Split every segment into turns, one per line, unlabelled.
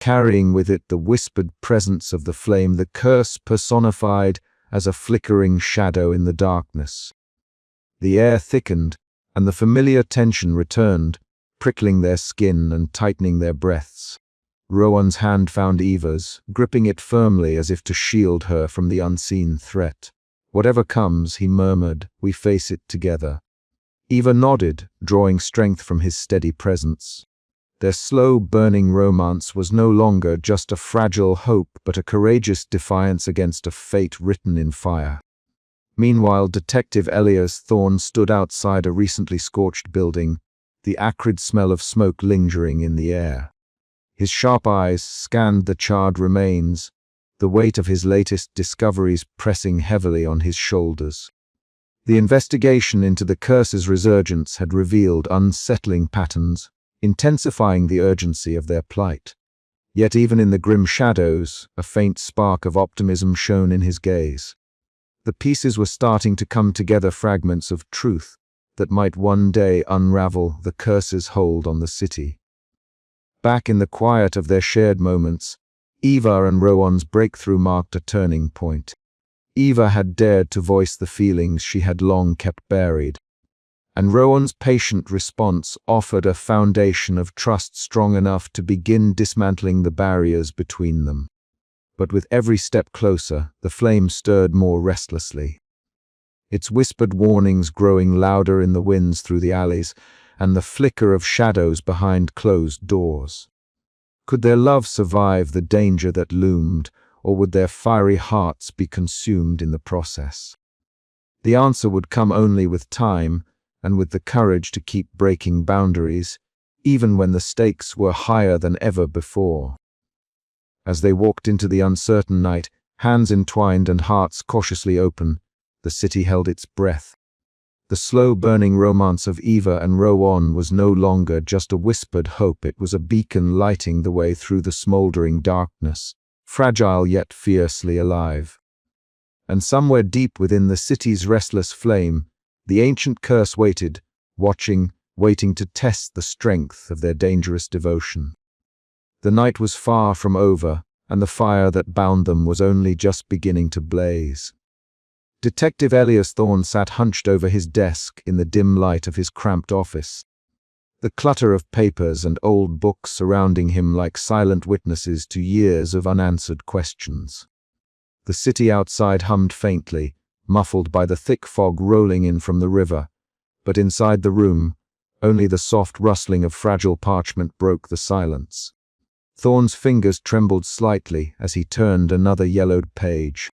carrying with it the whispered presence of the flame, the curse personified as a flickering shadow in the darkness. The air thickened, and the familiar tension returned, prickling their skin and tightening their breaths. Rowan's hand found Eva's, gripping it firmly as if to shield her from the unseen threat. "Whatever comes," he murmured, "we face it together." Eva nodded, drawing strength from his steady presence. Their slow, burning romance was no longer just a fragile hope, but a courageous defiance against a fate written in fire. Meanwhile, Detective Elias Thorne stood outside a recently scorched building, the acrid smell of smoke lingering in the air. His sharp eyes scanned the charred remains, the weight of his latest discoveries pressing heavily on his shoulders. The investigation into the curse's resurgence had revealed unsettling patterns, intensifying the urgency of their plight. Yet even in the grim shadows, a faint spark of optimism shone in his gaze. The pieces were starting to come together, fragments of truth that might one day unravel the curse's hold on the city. Back in the quiet of their shared moments, Eva and Rowan's breakthrough marked a turning point. Eva had dared to voice the feelings she had long kept buried, and Rowan's patient response offered a foundation of trust strong enough to begin dismantling the barriers between them. But with every step closer, the flame stirred more restlessly, its whispered warnings growing louder in the winds through the alleys and the flicker of shadows behind closed doors. Could their love survive the danger that loomed, or would their fiery hearts be consumed in the process? The answer would come only with time and with the courage to keep breaking boundaries, even when the stakes were higher than ever before. As they walked into the uncertain night, hands entwined and hearts cautiously open, the city held its breath. The slow-burning romance of Eva and Rowan was no longer just a whispered hope, it was a beacon lighting the way through the smoldering darkness, fragile yet fiercely alive. And somewhere deep within the city's restless flame, the ancient curse waited, waiting to test the strength of their dangerous devotion. The night was far from over, and the fire that bound them was only just beginning to blaze. Detective Elias Thorne sat hunched over his desk in the dim light of his cramped office, the clutter of papers and old books surrounding him like silent witnesses to years of unanswered questions. The city outside hummed faintly, muffled by the thick fog rolling in from the river, but inside the room, only the soft rustling of fragile parchment broke the silence. Thorne's fingers trembled slightly as he turned another yellowed page,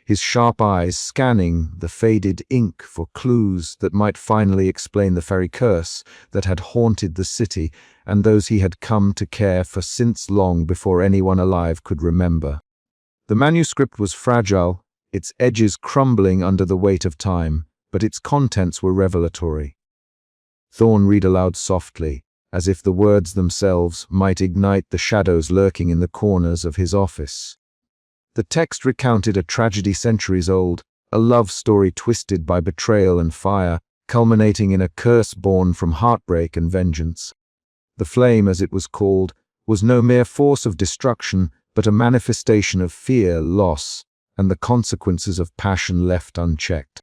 his sharp eyes scanning the faded ink for clues that might finally explain the fairy curse that had haunted the city and those he had come to care for since long before anyone alive could remember. The manuscript was fragile, its edges crumbling under the weight of time, but its contents were revelatory. Thorne read aloud softly, as if the words themselves might ignite the shadows lurking in the corners of his office. The text recounted a tragedy centuries old, a love story twisted by betrayal and fire, culminating in a curse born from heartbreak and vengeance. The flame, as it was called, was no mere force of destruction, but a manifestation of fear, loss, and the consequences of passion left unchecked.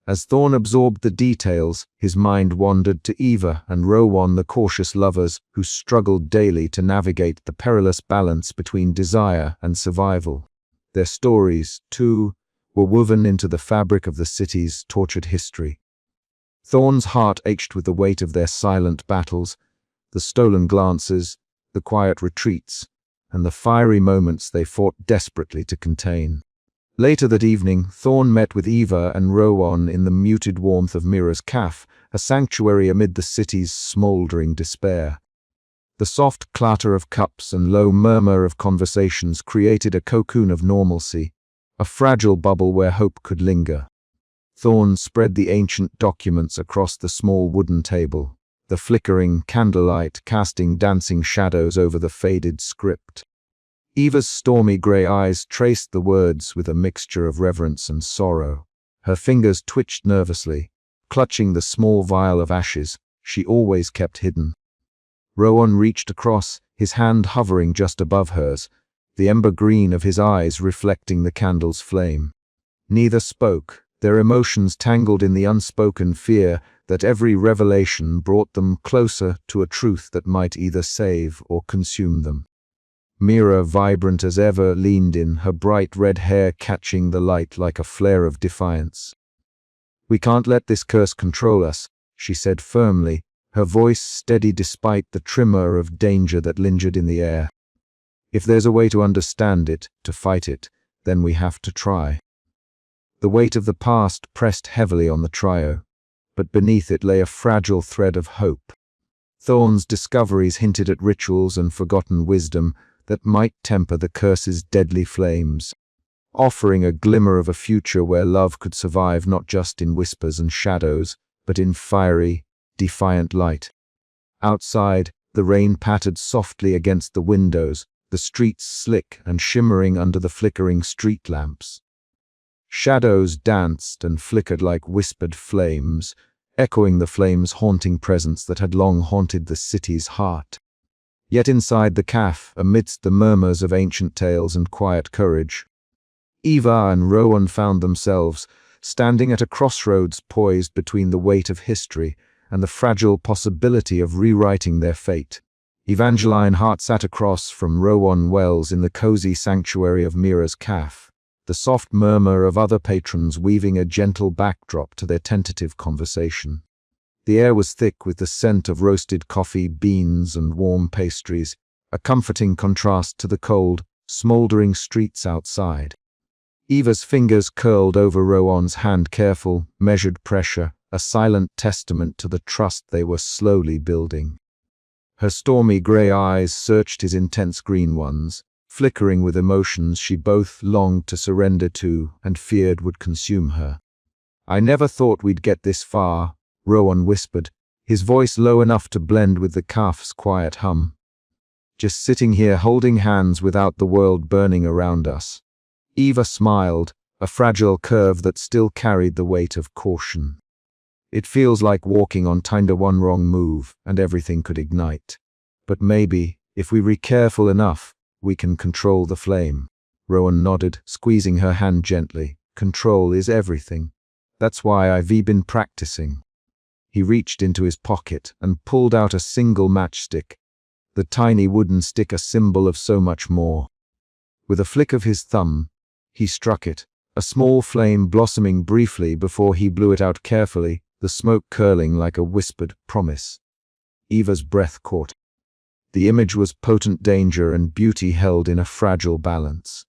As Thorne absorbed the details, his mind wandered to Eva and Rowan, the cautious lovers who struggled daily to navigate the perilous balance between desire and survival. Their stories, too, were woven into the fabric of the city's tortured history. Thorne's heart ached with the weight of their silent battles, the stolen glances, the quiet retreats, and the fiery moments they fought desperately to contain. Later that evening, Thorne met with Eva and Rowan in the muted warmth of Mira's cafe, a sanctuary amid the city's smoldering despair. The soft clatter of cups and low murmur of conversations created a cocoon of normalcy, a fragile bubble where hope could linger. Thorne spread the ancient documents across the small wooden table, the flickering candlelight casting dancing shadows over the faded script. Eva's stormy grey eyes traced the words with a mixture of reverence and sorrow. Her fingers twitched nervously, clutching the small vial of ashes she always kept hidden. Rowan reached across, his hand hovering just above hers, the ember green of his eyes reflecting the candle's flame. Neither spoke, their emotions tangled in the unspoken fear that every revelation brought them closer to a truth that might either save or consume them. Mira, vibrant as ever, leaned in, her bright red hair catching the light like a flare of defiance. "We can't let this curse control us," she said firmly, her voice steady despite the tremor of danger that lingered in the air. "If there's a way to understand it, to fight it, then we have to try." The weight of the past pressed heavily on the trio, but beneath it lay a fragile thread of hope. Thorne's discoveries hinted at rituals and forgotten wisdom that might temper the curse's deadly flames, offering a glimmer of a future where love could survive not just in whispers and shadows, but in fiery, defiant light. Outside, the rain pattered softly against the windows, the streets slick and shimmering under the flickering street lamps. Shadows danced and flickered like whispered flames, echoing the flames' haunting presence that had long haunted the city's heart. Yet inside the cafe, amidst the murmurs of ancient tales and quiet courage, Eva and Rowan found themselves standing at a crossroads poised between the weight of history and the fragile possibility of rewriting their fate. Evangeline Hart sat across from Rowan Wells in the cozy sanctuary of Mira's cafe, the soft murmur of other patrons weaving a gentle backdrop to their tentative conversation. The air was thick with the scent of roasted coffee, beans, and warm pastries, a comforting contrast to the cold, smoldering streets outside. Eva's fingers curled over Rowan's hand, careful, measured pressure, a silent testament to the trust they were slowly building. Her stormy grey eyes searched his intense green ones, flickering with emotions she both longed to surrender to and feared would consume her. "I never thought we'd get this far," Rowan whispered, his voice low enough to blend with the cafe's quiet hum. "Just sitting here holding hands without the world burning around us." Eva smiled, a fragile curve that still carried the weight of caution. "It feels like walking on tinder one wrong move and everything could ignite. But maybe, if we be careful enough, we can control the flame." Rowan nodded, squeezing her hand gently. "Control is everything. That's why I've been practicing." He reached into his pocket and pulled out a single matchstick, the tiny wooden stick a symbol of so much more. With a flick of his thumb, he struck it, a small flame blossoming briefly before he blew it out carefully, the smoke curling like a whispered promise. Eva's breath caught. The image was potent danger and beauty held in a fragile balance.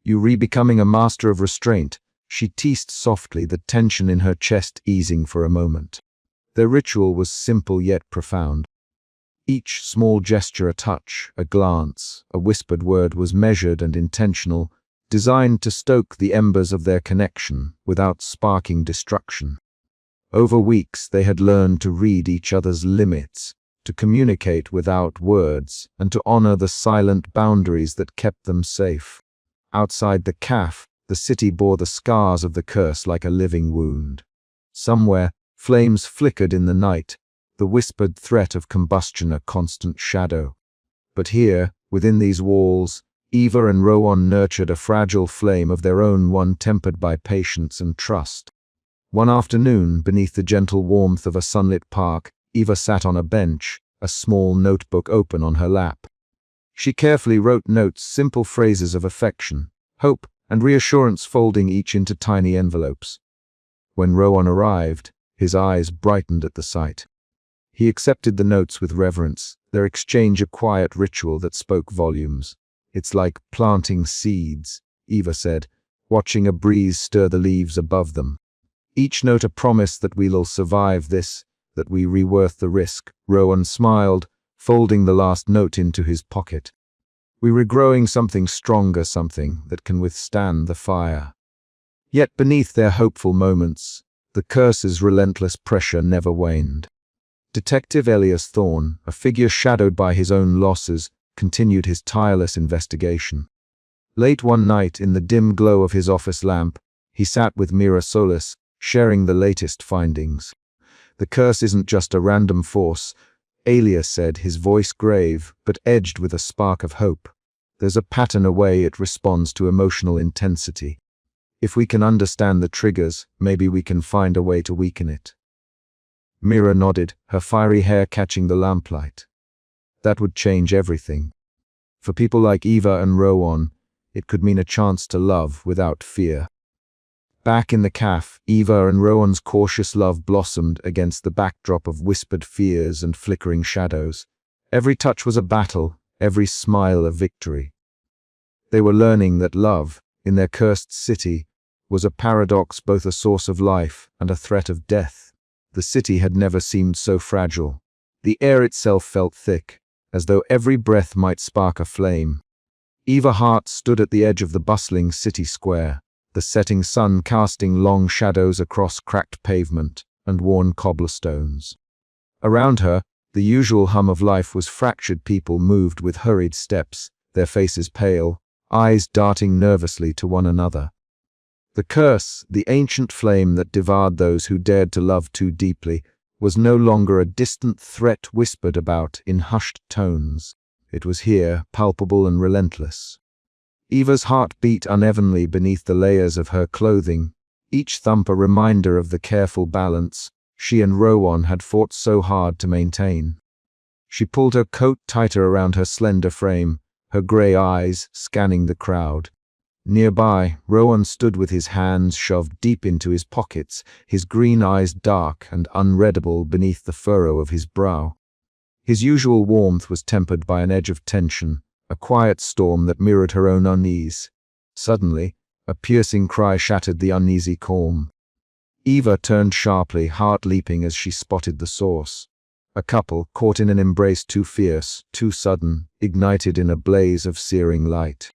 "You becoming a master of restraint," she teased softly, the tension in her chest easing for a moment. Their ritual was simple yet profound. Each small gesture, a touch, a glance, a whispered word was measured and intentional, designed to stoke the embers of their connection without sparking destruction. Over weeks they had learned to read each other's limits, to communicate without words, and to honor the silent boundaries that kept them safe. Outside the cafe, the city bore the scars of the curse like a living wound. Somewhere, flames flickered in the night, the whispered threat of combustion a constant shadow. But here, within these walls, Eva and Rowan nurtured a fragile flame of their own, one tempered by patience and trust. One afternoon, beneath the gentle warmth of a sunlit park, Eva sat on a bench, a small notebook open on her lap. She carefully wrote notes, simple phrases of affection, hope, and reassurance, folding each into tiny envelopes. When Rowan arrived, his eyes brightened at the sight. He accepted the notes with reverence, their exchange a quiet ritual that spoke volumes. "It's like planting seeds," Eva said, watching a breeze stir the leaves above them. "Each note a promise that we'll survive this, that we're worth the risk." Rowan smiled, folding the last note into his pocket. "We were growing something stronger, something that can withstand the fire." Yet beneath their hopeful moments, the curse's relentless pressure never waned. Detective Elias Thorne, a figure shadowed by his own losses, continued his tireless investigation. Late one night, in the dim glow of his office lamp, he sat with Mira Solis, sharing the latest findings. "The curse isn't just a random force, Alias said, his voice grave, but edged with a spark of hope. There's a pattern away it responds to emotional intensity. If we can understand the triggers, maybe we can find a way to weaken it. Mira nodded, her fiery hair catching the lamplight. That would change everything. For people like Eva and Rowan, it could mean a chance to love without fear. Back in the cafe, Eva and Rowan's cautious love blossomed against the backdrop of whispered fears and flickering shadows. Every touch was a battle, every smile a victory. They were learning that love, in their cursed city, was a paradox, both a source of life and a threat of death. The city had never seemed so fragile. The air itself felt thick, as though every breath might spark a flame. Eva Hart stood at the edge of the bustling city square, the setting sun casting long shadows across cracked pavement and worn cobblestones. Around her, the usual hum of life was fractured. People moved with hurried steps, their faces pale, eyes darting nervously to one another. The curse, the ancient flame that devoured those who dared to love too deeply, was no longer a distant threat whispered about in hushed tones. It was here, palpable and relentless. Eva's heart beat unevenly beneath the layers of her clothing, each thump a reminder of the careful balance she and Rowan had fought so hard to maintain. She pulled her coat tighter around her slender frame, her grey eyes scanning the crowd. Nearby, Rowan stood with his hands shoved deep into his pockets, his green eyes dark and unreadable beneath the furrow of his brow. His usual warmth was tempered by an edge of tension, a quiet storm that mirrored her own unease. Suddenly, a piercing cry shattered the uneasy calm. Eva turned sharply, heart leaping as she spotted the source. A couple, caught in an embrace too fierce, too sudden, ignited in a blaze of searing light.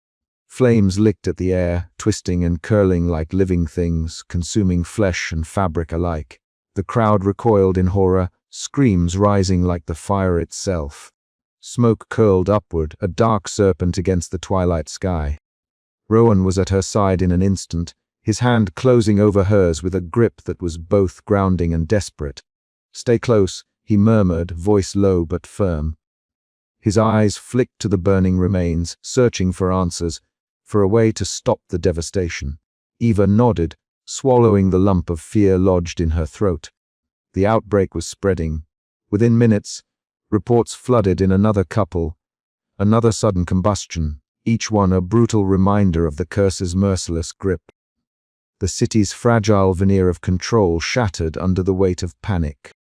Flames licked at the air, twisting and curling like living things, consuming flesh and fabric alike. The crowd recoiled in horror, screams rising like the fire itself. Smoke curled upward, a dark serpent against the twilight sky. Rowan was at her side in an instant, his hand closing over hers with a grip that was both grounding and desperate. "Stay close," he murmured, voice low but firm. His eyes flicked to the burning remains, searching for answers, for a way to stop the devastation. Eva nodded, swallowing the lump of fear lodged in her throat. The outbreak was spreading. Within minutes, reports flooded in another couple, another sudden combustion, each one a brutal reminder of the curse's merciless grip. The city's fragile veneer of control shattered under the weight of panic.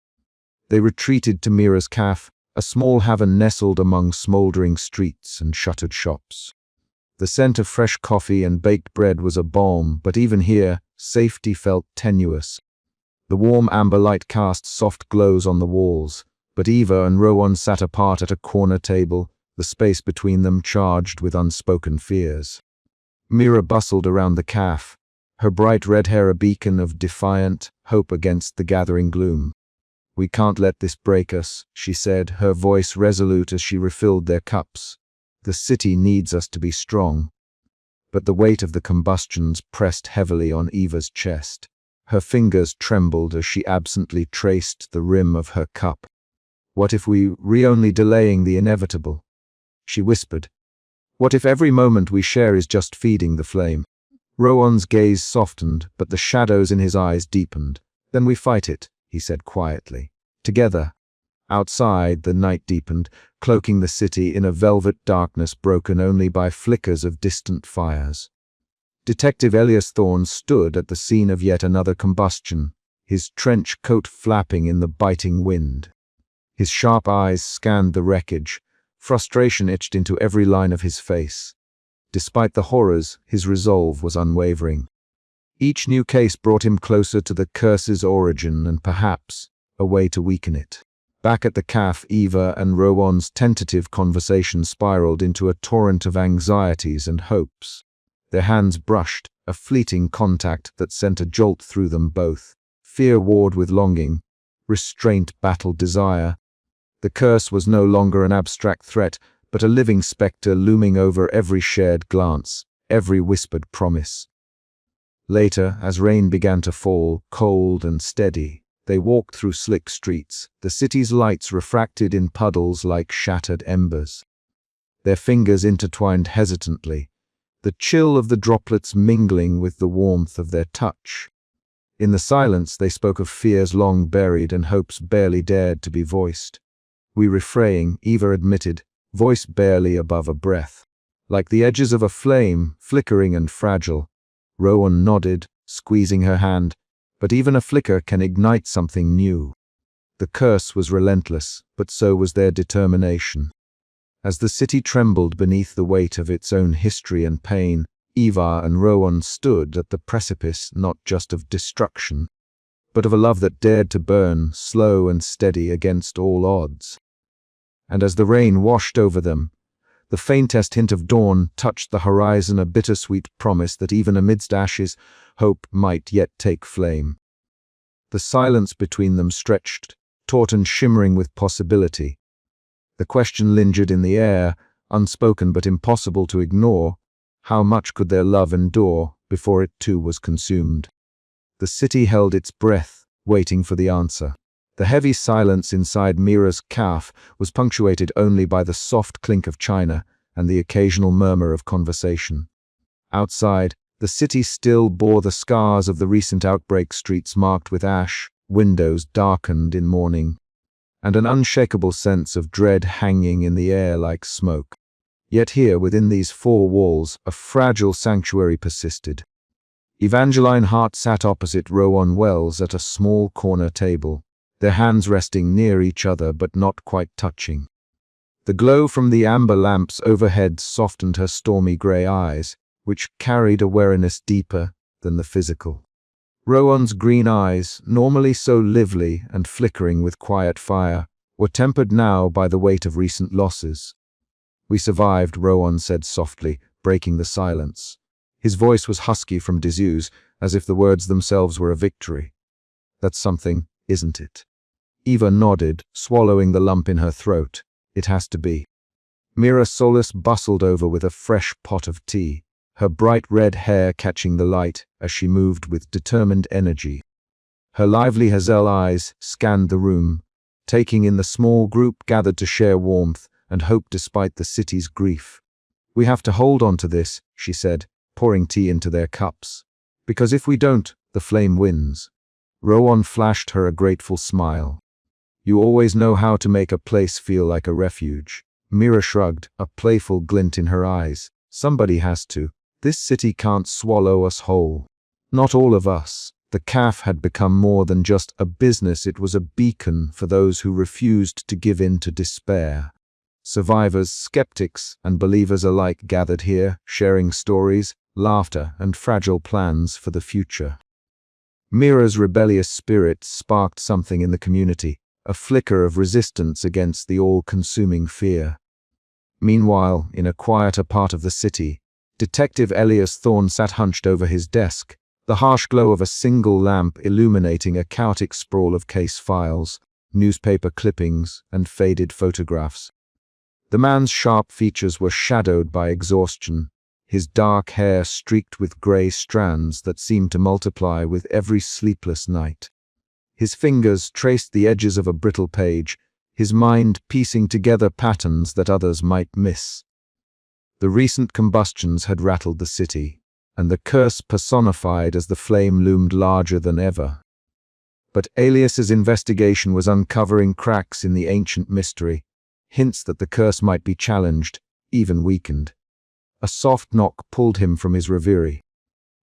They retreated to Mira's cafe, a small haven nestled among smoldering streets and shuttered shops. The scent of fresh coffee and baked bread was a balm, but even here, safety felt tenuous. The warm amber light cast soft glows on the walls, but Eva and Rowan sat apart at a corner table, the space between them charged with unspoken fears. Mira bustled around the cafe, her bright red hair a beacon of defiant hope against the gathering gloom. "We can't let this break us," she said, her voice resolute as she refilled their cups. "The city needs us to be strong." But the weight of the combustions pressed heavily on Eva's chest. Her fingers trembled as she absently traced the rim of her cup. "What if we're only delaying the inevitable?" she whispered. "What if every moment we share is just feeding the flame?" Rowan's gaze softened, but the shadows in his eyes deepened. "Then we fight it," he said quietly. "Together." Outside, the night deepened, cloaking the city in a velvet darkness broken only by flickers of distant fires. Detective Elias Thorne stood at the scene of yet another combustion, his trench coat flapping in the biting wind. His sharp eyes scanned the wreckage, frustration etched into every line of his face. Despite the horrors, his resolve was unwavering. Each new case brought him closer to the curse's origin and perhaps a way to weaken it. Back at the cafe, Eva and Rowan's tentative conversation spiraled into a torrent of anxieties and hopes. Their hands brushed, a fleeting contact that sent a jolt through them both. Fear warred with longing, restraint battled desire. The curse was no longer an abstract threat, but a living specter looming over every shared glance, every whispered promise. Later, as rain began to fall, cold and steady, They walked through slick streets, the city's lights refracted in puddles like shattered embers. Their fingers intertwined hesitantly, the chill of the droplets mingling with the warmth of their touch. In the silence, they spoke of fears long buried and hopes barely dared to be voiced. "We were fraying," Eva admitted, voice barely above a breath. "Like the edges of a flame, flickering and fragile." Rowan nodded, squeezing her hand, but even a flicker can ignite something new. The curse was relentless, but so was their determination. As the city trembled beneath the weight of its own history and pain, Eva and Rowan stood at the precipice not just of destruction, but of a love that dared to burn, slow and steady against all odds. And as the rain washed over them, the faintest hint of dawn touched the horizon, a bittersweet promise that even amidst ashes, hope might yet take flame. The silence between them stretched, taut and shimmering with possibility. The question lingered in the air, unspoken but impossible to ignore. How much could their love endure before it too was consumed? The city held its breath, waiting for the answer. The heavy silence inside Mira's cafe was punctuated only by the soft clink of china and the occasional murmur of conversation. Outside, the city still bore the scars of the recent outbreak, streets marked with ash, windows darkened in mourning, and an unshakable sense of dread hanging in the air like smoke. Yet here, within these four walls, a fragile sanctuary persisted. Evangeline Hart sat opposite Rowan Wells at a small corner table, their hands resting near each other but not quite touching. The glow from the amber lamps overhead softened her stormy grey eyes, which carried a wariness deeper than the physical. Rowan's green eyes, normally so lively and flickering with quiet fire, were tempered now by the weight of recent losses. "We survived," Rowan said softly, breaking the silence. His voice was husky from disuse, as if the words themselves were a victory. "That's something, isn't it?" Eva nodded, swallowing the lump in her throat. "It has to be." Mira Solis bustled over with a fresh pot of tea, her bright red hair catching the light as she moved with determined energy. Her lively hazel eyes scanned the room, taking in the small group gathered to share warmth and hope despite the city's grief. "We have to hold on to this," she said, pouring tea into their cups. "Because if we don't, the flame wins." Rowan flashed her a grateful smile. "You always know how to make a place feel like a refuge." Mira shrugged, a playful glint in her eyes. "Somebody has to. This city can't swallow us whole. Not all of us." The cafe had become more than just a business, it was a beacon for those who refused to give in to despair. Survivors, skeptics, and believers alike gathered here, sharing stories, laughter, and fragile plans for the future. Mira's rebellious spirit sparked something in the community, a flicker of resistance against the all-consuming fear. Meanwhile, in a quieter part of the city, Detective Elias Thorne sat hunched over his desk, the harsh glow of a single lamp illuminating a chaotic sprawl of case files, newspaper clippings, and faded photographs. The man's sharp features were shadowed by exhaustion, his dark hair streaked with grey strands that seemed to multiply with every sleepless night. His fingers traced the edges of a brittle page, his mind piecing together patterns that others might miss. The recent combustions had rattled the city, and the curse personified as the flame loomed larger than ever. But Elias's investigation was uncovering cracks in the ancient mystery, hints that the curse might be challenged, even weakened. A soft knock pulled him from his reverie.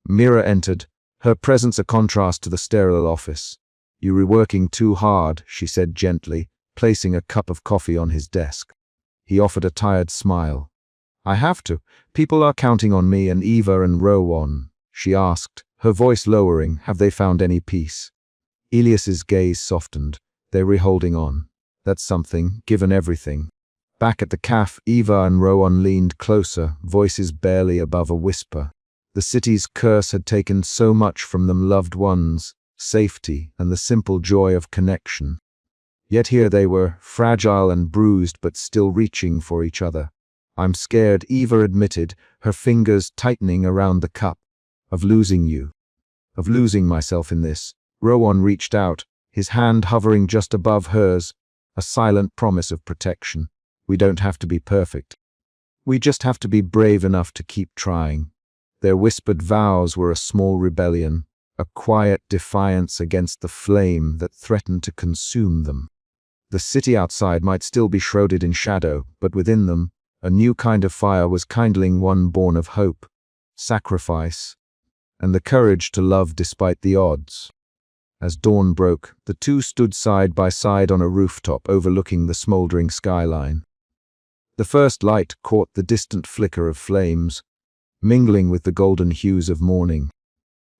Mira entered, her presence a contrast to the sterile office. "You were working too hard," she said gently, placing a cup of coffee on his desk. He offered a tired smile. "I have to. People are counting on me and Eva and Rowan." She asked, her voice lowering, "Have they found any peace?" Elias's gaze softened. "They were holding on. That's something, given everything." Back at the cafe, Eva and Rowan leaned closer, voices barely above a whisper. The city's curse had taken so much from them, loved ones, safety, and the simple joy of connection. Yet here they were, fragile and bruised but still reaching for each other. "I'm scared," Eva admitted, her fingers tightening around the cup. "Of losing you. Of losing myself in this." Rowan reached out, his hand hovering just above hers, a silent promise of protection. We don't have to be perfect. We just have to be brave enough to keep trying. Their whispered vows were a small rebellion, a quiet defiance against the flame that threatened to consume them. The city outside might still be shrouded in shadow, but within them, a new kind of fire was kindling, one born of hope, sacrifice, and the courage to love despite the odds. As dawn broke, the two stood side by side on a rooftop overlooking the smoldering skyline. The first light caught the distant flicker of flames, mingling with the golden hues of morning.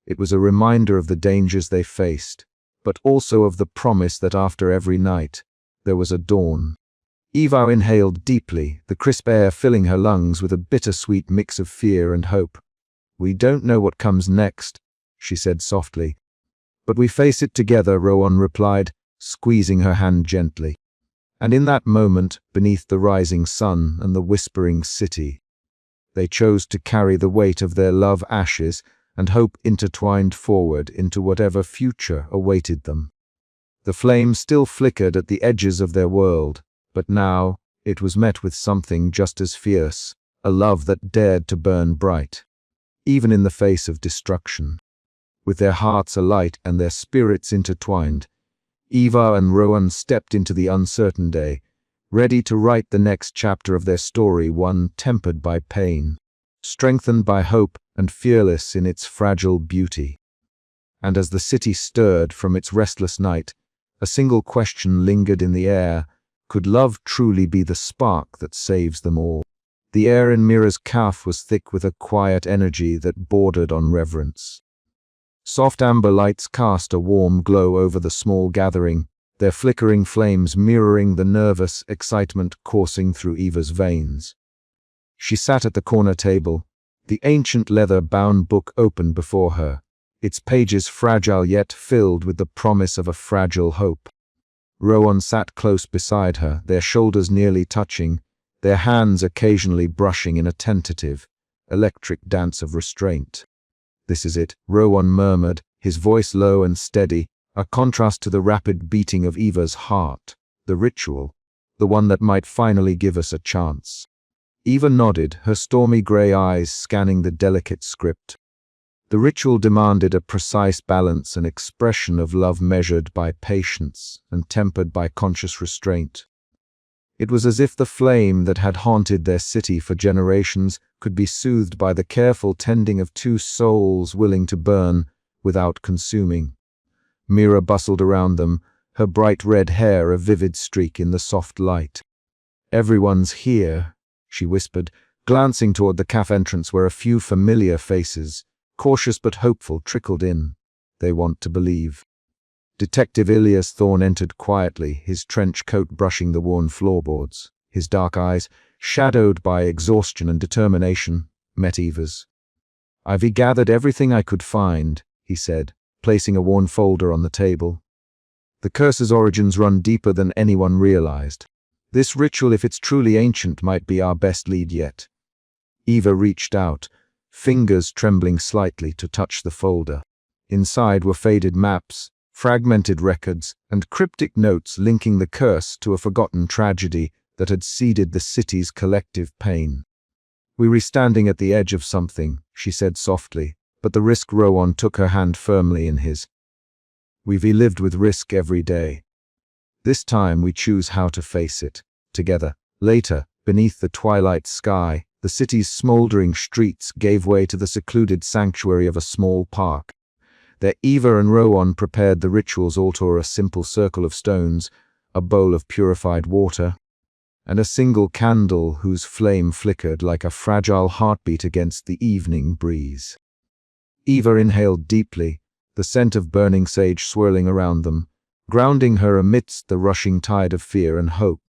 It was a reminder of the dangers they faced, but also of the promise that after every night, there was a dawn. Eva inhaled deeply, the crisp air filling her lungs with a bittersweet mix of fear and hope. "We don't know what comes next," she said softly. "But we face it together," Rowan replied, squeezing her hand gently. And in that moment, beneath the rising sun and the whispering city, they chose to carry the weight of their love ashes and hope intertwined forward into whatever future awaited them. The flame still flickered at the edges of their world, but now it was met with something just as fierce, a love that dared to burn bright, even in the face of destruction. With their hearts alight and their spirits intertwined, Eva and Rowan stepped into the uncertain day, ready to write the next chapter of their story, one tempered by pain, strengthened by hope, and fearless in its fragile beauty. And as the city stirred from its restless night, a single question lingered in the air: could love truly be the spark that saves them all? The air in Mira's cafe was thick with a quiet energy that bordered on reverence. Soft amber lights cast a warm glow over the small gathering, their flickering flames mirroring the nervous excitement coursing through Eva's veins. She sat at the corner table, the ancient leather-bound book open before her, its pages fragile yet filled with the promise of a fragile hope. Rowan sat close beside her, their shoulders nearly touching, their hands occasionally brushing in a tentative, electric dance of restraint. "This is it," Rowan murmured, his voice low and steady, a contrast to the rapid beating of Eva's heart. "The ritual, the one that might finally give us a chance." Eva nodded, her stormy grey eyes scanning the delicate script. The ritual demanded a precise balance, an expression of love measured by patience and tempered by conscious restraint. It was as if the flame that had haunted their city for generations could be soothed by the careful tending of two souls willing to burn without consuming. Mira bustled around them, her bright red hair a vivid streak in the soft light. "Everyone's here," she whispered, glancing toward the cafe entrance where a few familiar faces, cautious but hopeful, trickled in. "They want to believe." Detective Ilias Thorne entered quietly, his trench coat brushing the worn floorboards. His dark eyes, shadowed by exhaustion and determination, met Eva's. "I've gathered everything I could find," he said, placing a worn folder on the table. "The curse's origins run deeper than anyone realized. This ritual, if it's truly ancient, might be our best lead yet." Eva reached out, fingers trembling slightly to touch the folder. Inside were faded maps, fragmented records, and cryptic notes linking the curse to a forgotten tragedy that had seeded the city's collective pain. "We were standing at the edge of something," she said softly, but the risk. Rowan took her hand firmly in his. "We've lived with risk every day. This time we choose how to face it, together." Later, beneath the twilight sky, the city's smoldering streets gave way to the secluded sanctuary of a small park. There Eva and Rowan prepared the ritual's altar, a simple circle of stones, a bowl of purified water, and a single candle whose flame flickered like a fragile heartbeat against the evening breeze. Eva inhaled deeply, the scent of burning sage swirling around them, grounding her amidst the rushing tide of fear and hope.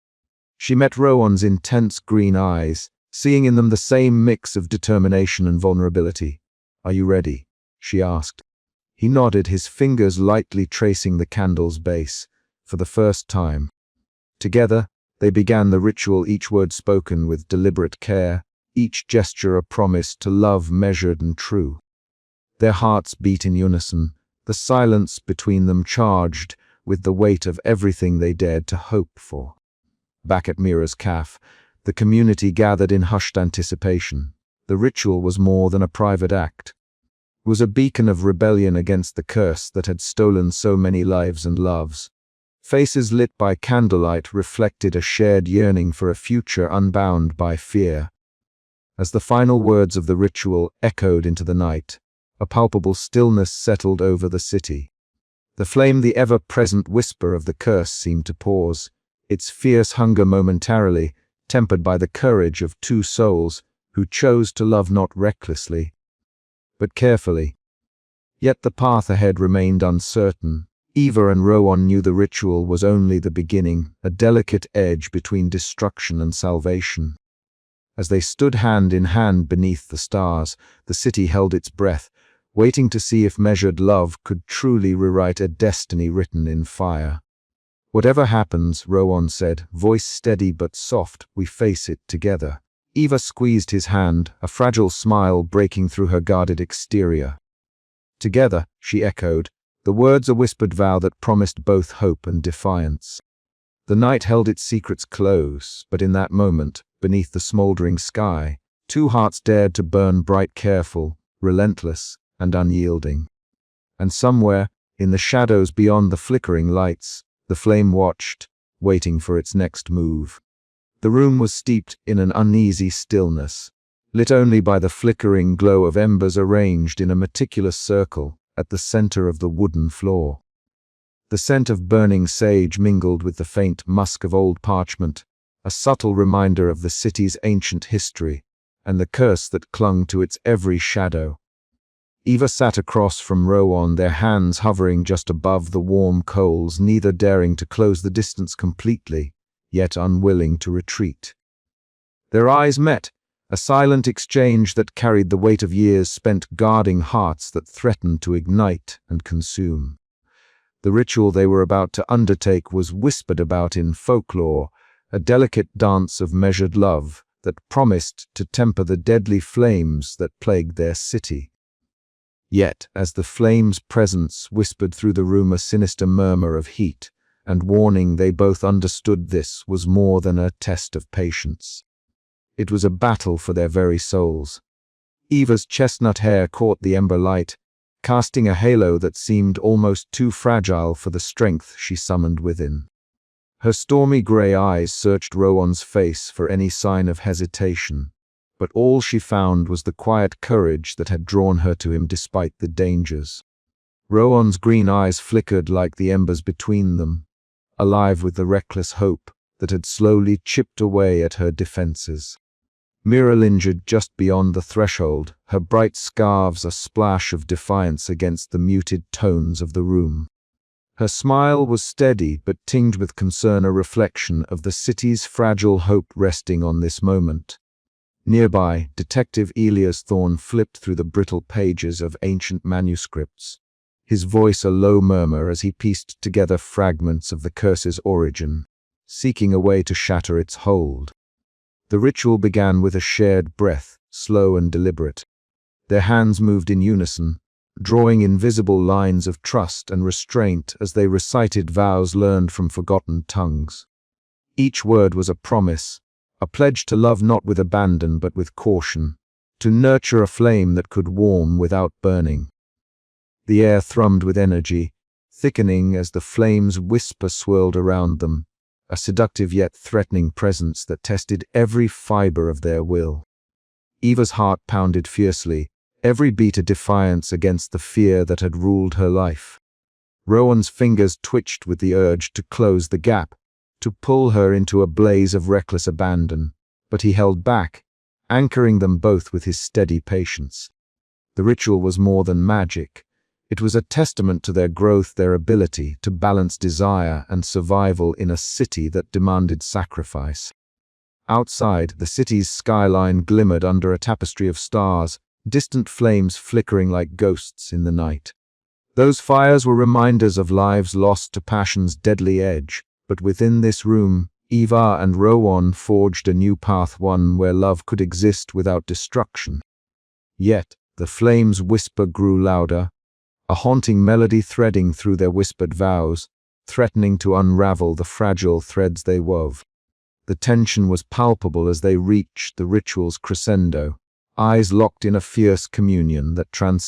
She met Rowan's intense green eyes, seeing in them the same mix of determination and vulnerability. "Are you ready?" she asked. He nodded, his fingers lightly tracing the candle's base, for the first time. Together, they began the ritual, each word spoken with deliberate care, each gesture a promise to love measured and true. Their hearts beat in unison, the silence between them charged, with the weight of everything they dared to hope for. Back at Mira's cafe, the community gathered in hushed anticipation. The ritual was more than a private act. It was a beacon of rebellion against the curse that had stolen so many lives and loves. Faces lit by candlelight reflected a shared yearning for a future unbound by fear. As the final words of the ritual echoed into the night, a palpable stillness settled over the city. The flame, the ever-present whisper of the curse, seemed to pause, its fierce hunger momentarily tempered by the courage of two souls who chose to love not recklessly, but carefully. Yet the path ahead remained uncertain. Eva and Rowan knew the ritual was only the beginning, a delicate edge between destruction and salvation. As they stood hand in hand beneath the stars, the city held its breath, waiting to see if measured love could truly rewrite a destiny written in fire. "Whatever happens," Rowan said, voice steady but soft, "we face it together." Eva squeezed his hand, a fragile smile breaking through her guarded exterior. "Together," she echoed, the words a whispered vow that promised both hope and defiance. The night held its secrets close, but in that moment, beneath the smoldering sky, two hearts dared to burn bright, careful, relentless, and unyielding. And somewhere, in the shadows beyond the flickering lights, the flame watched, waiting for its next move. The room was steeped in an uneasy stillness, lit only by the flickering glow of embers arranged in a meticulous circle at the center of the wooden floor. The scent of burning sage mingled with the faint musk of old parchment, a subtle reminder of the city's ancient history and the curse that clung to its every shadow. Eva sat across from Rowan, their hands hovering just above the warm coals, neither daring to close the distance completely, yet unwilling to retreat. Their eyes met, a silent exchange that carried the weight of years spent guarding hearts that threatened to ignite and consume. The ritual they were about to undertake was whispered about in folklore, a delicate dance of measured love that promised to temper the deadly flames that plagued their city. Yet, as the flame's presence whispered through the room a sinister murmur of heat and warning, they both understood this was more than a test of patience. It was a battle for their very souls. Eva's chestnut hair caught the ember light, casting a halo that seemed almost too fragile for the strength she summoned within. Her stormy gray eyes searched Rowan's face for any sign of hesitation, but all she found was the quiet courage that had drawn her to him despite the dangers. Rowan's green eyes flickered like the embers between them, alive with the reckless hope that had slowly chipped away at her defenses. Mira lingered just beyond the threshold, her bright scarves a splash of defiance against the muted tones of the room. Her smile was steady but tinged with concern, a reflection of the city's fragile hope resting on this moment. Nearby, Detective Elias Thorne flipped through the brittle pages of ancient manuscripts, his voice a low murmur as he pieced together fragments of the curse's origin, seeking a way to shatter its hold. The ritual began with a shared breath, slow and deliberate. Their hands moved in unison, drawing invisible lines of trust and restraint as they recited vows learned from forgotten tongues. Each word was a promise, a pledge to love not with abandon but with caution, to nurture a flame that could warm without burning. The air thrummed with energy, thickening as the flame's whisper swirled around them, a seductive yet threatening presence that tested every fiber of their will. Eva's heart pounded fiercely, every beat a defiance against the fear that had ruled her life. Rowan's fingers twitched with the urge to close the gap, to pull her into a blaze of reckless abandon, but he held back, anchoring them both with his steady patience. The ritual was more than magic. It was a testament to their growth, their ability to balance desire and survival in a city that demanded sacrifice. Outside, the city's skyline glimmered under a tapestry of stars, distant flames flickering like ghosts in the night. Those fires were reminders of lives lost to passion's deadly edge, but within this room, Eva and Rowan forged a new path, one where love could exist without destruction. Yet, the flame's whisper grew louder, a haunting melody threading through their whispered vows, threatening to unravel the fragile threads they wove. The tension was palpable as they reached the ritual's crescendo, eyes locked in a fierce communion that transcended